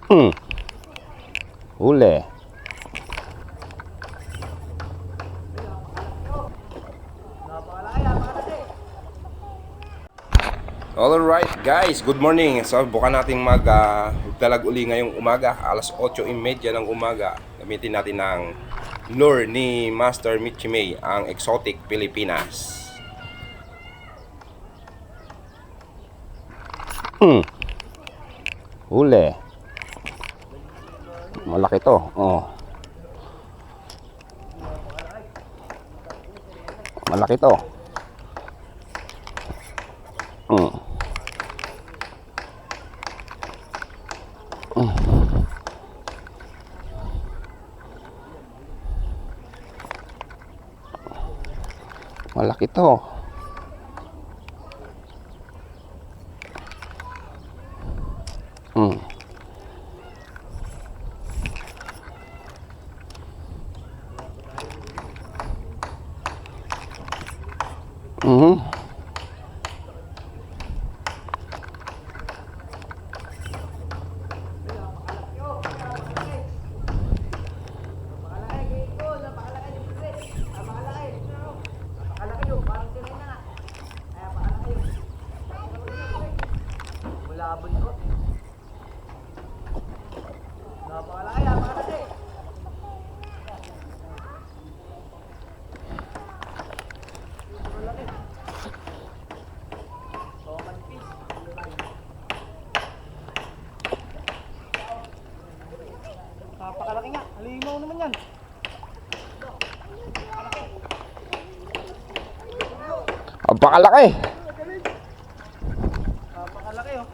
Huli. Alright guys, good morning. So bukan natin magdalag uli ngayong umaga, alas 8:30 ng umaga. Gamitin natin ang lure ni Master Michimay, ang Exotic Pilipinas. Huli. Malaki to. Oh. Malaki to. Malaki to. Napakalaki nga, halimaw naman yan. Napakalaki. Napakalaki oh.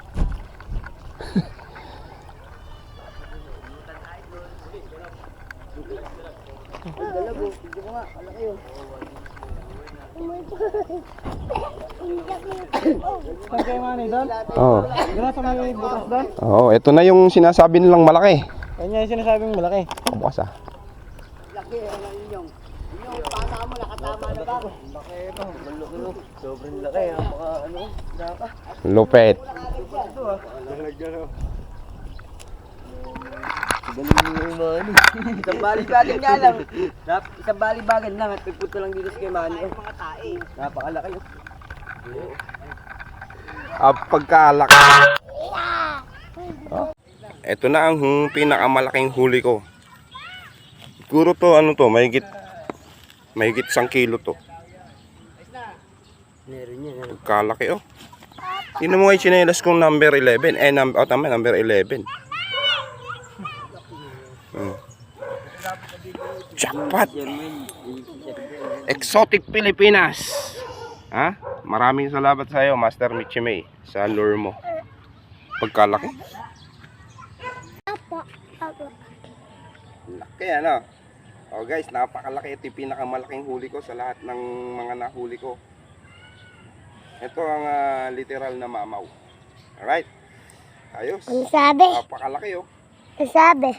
Dalago, hindi ko nga, malaki oh. Saan kayo manay doon? Oo. Gano'n sa may butas doon? Oo, ito na yung sinasabi nilang malaki. Kanya yung sinasabing malaki. Bukas ah. Laki, ano inyong? Inyong, paano mo, nakatama na ba? Laki ito, malaki oh. Sobrang laki, napaka ano, naka. Lupet. Ito ah. Lalagyan oh. Galing mo yung mani. Isang balibagan nga lang. Isang balibagan lang at pagpunta lang dito sa kay Manny. Mga tae. Napakalaki oh. Pagkalaki. Oh. Ito na ang pinakamalaking huli ko. Siguro to, ano to, mahigit 1 kilo to. Meron yan. Pagkalaki oh. Tingnan mo nga yung chinelas kong number 11. Tama, number 11. Jackpot! Exotic Pilipinas! Ha? Maraming salamat sa iyo, Master Michimay, sa lure mo. Pagkalaki. Laki ano? Oh guys, napakalaki. Ito yung pinakamalaking huli ko sa lahat ng mga nahuli ko. Ito ang literal na mamaw. Alright. Ayos. Ang sabi. Napakalaki oh. Ang sabi.